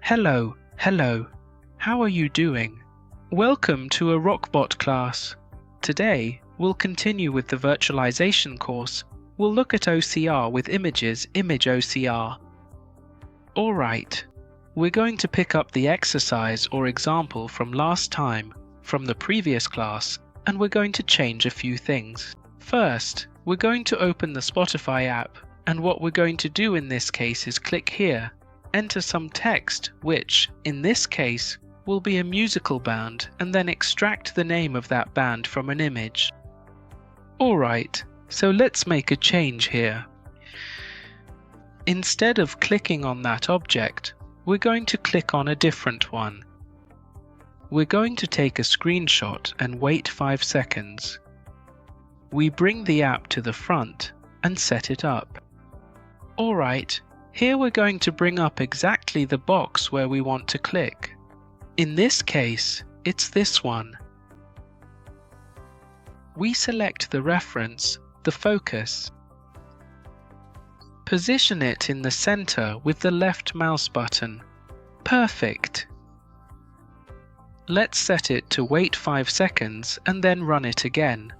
Hello. How are you doing? Welcome to a Rockbot class. Today, we'll continue with the virtualization course. We'll look at OCR with images, image OCR. Alright, we're going to pick up the exercise or example from last time, from the previous class, and we're going to change a few things. First, we're going to open the Spotify app, and what we're going to do in this case is click here, enter some text which, in this case, will be a musical band, and then extract the name of that band from an image. Alright, so let's make a change here. Instead of clicking on that object, we're going to click on a different one. We're going to take a screenshot and wait 5 seconds. We bring the app to the front and set it up. Alright, here we're going to bring up exactly the box where we want to click. In this case, it's this one. We select the reference, the focus. Position it in the center with the left mouse button. Perfect. Let's set it to wait 5 seconds and then run it again.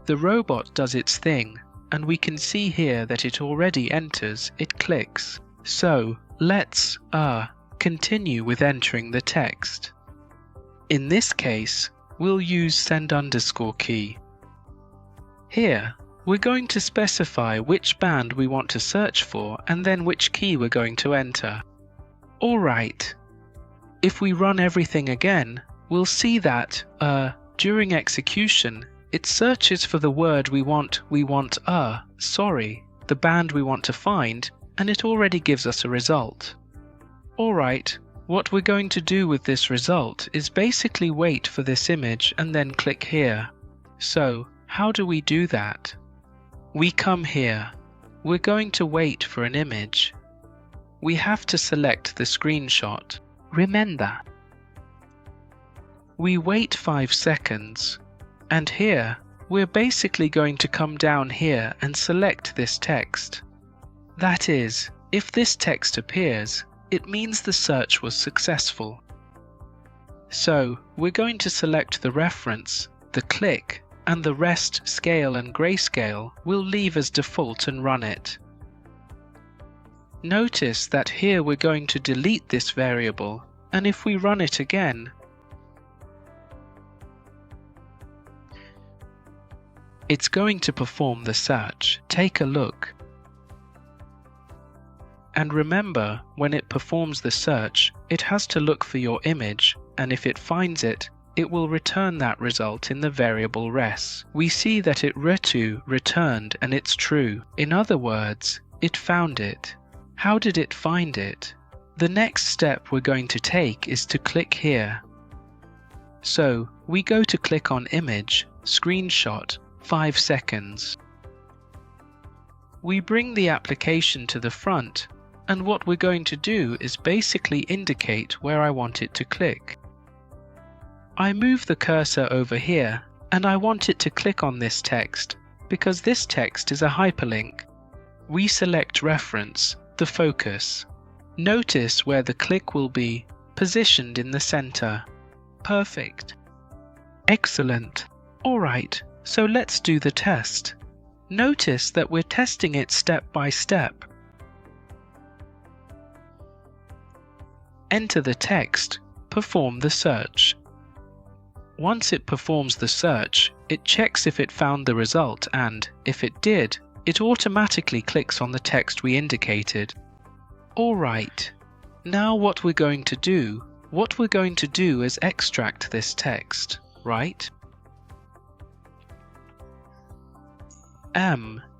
The robot does its thing, and we can see here that it already enters, it clicks. So, let's continue with entering the text. In this case, we'll use send underscore key. Here, we're going to specify which band we want to search for and then which key we're going to enter. Alright, if we run everything again, we'll see that, during execution, it searches for the word the band we want to find, and it already gives us a result. Alright, what we're going to do with this result is basically wait for this image and then click here. So, how do we do that? We come here. We're going to wait for an image. We have to select the screenshot. Remember. We wait 5 seconds. And here, we're basically going to come down here and select this text. That is, if this text appears, it means the search was successful. So, we're going to select the reference, the click, and the rest scale and grayscale we'll leave as default and run it. Notice that here we're going to delete this variable, and if we run it again, it's going to perform the search. Take a look. And remember, when it performs the search, it has to look for your image, and if it finds it, it will return that result in the variable res. We see that it returned and it's true. In other words, it found it. How did it find it? The next step we're going to take is to click here. So, we go to click on image, screenshot, 5 seconds. We bring the application to the front, and what we're going to do is basically indicate where I want it to click. I move the cursor over here, and I want it to click on this text, because this text is a hyperlink. We select reference, the focus. Notice where the click will be, positioned in the center. Perfect. Excellent. Alright, so let's do the test. Notice that we're testing it step by step. Enter the text, perform the search. Once it performs the search, it checks if it found the result and, if it did, it automatically clicks on the text we indicated. Alright, now what we're going to do is extract this text, right?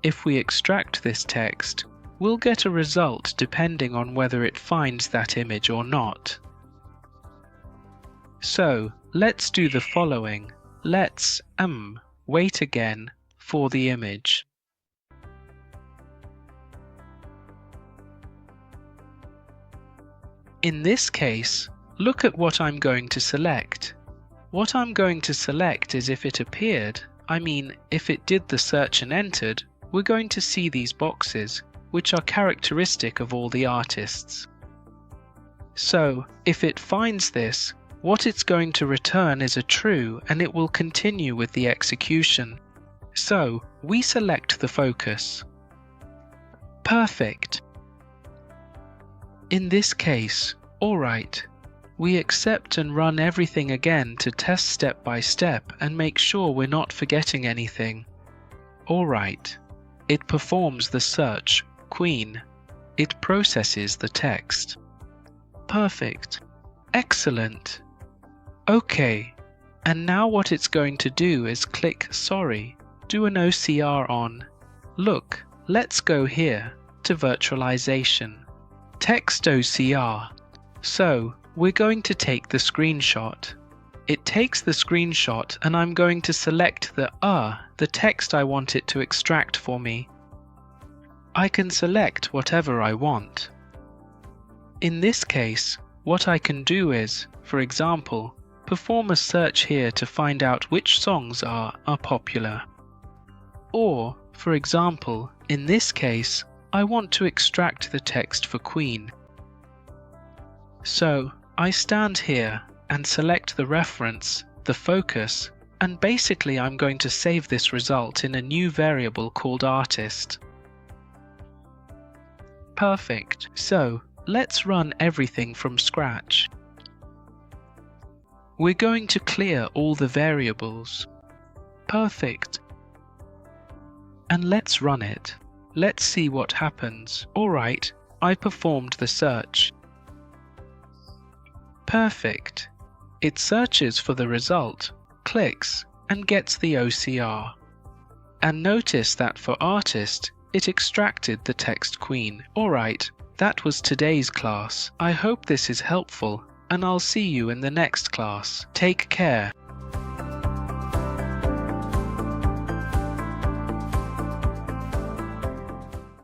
If we extract this text, we'll get a result depending on whether it finds that image or not. So, let's do the following. Let's wait again for the image. In this case, look at what I'm going to select. What I'm going to select is if it appeared, if it did the search and entered, we're going to see these boxes. which are characteristic of all the artists. So, if it finds this, what it's going to return is a true, and it will continue with the execution. So, we select the focus. Perfect. In this case, alright, we accept and run everything again to test step by step and make sure we're not forgetting anything. Alright, it performs the search, Queen. It processes the text. Perfect. Excellent. Okay, and now what it's going to do is click Sorry, do an OCR on. Look, let's go here to Virtualization. Text OCR. So, we're going to take the screenshot. It takes the screenshot and I'm going to select the text I want it to extract for me. I can select whatever I want. In this case, what I can do is, for example, perform a search here to find out which songs are popular. Or, for example, in this case, I want to extract the text for Queen. So, I stand here and select the reference, the focus, and basically I'm going to save this result in a new variable called artist. Perfect. So, let's run everything from scratch. We're going to clear all the variables. Perfect. And let's run it. Let's see what happens. Alright, I performed the search. Perfect. It searches for the result, clicks, and gets the OCR. And notice that for artist, it extracted the text Queen. Alright, that was today's class. I hope this is helpful, and I'll see you in the next class. Take care.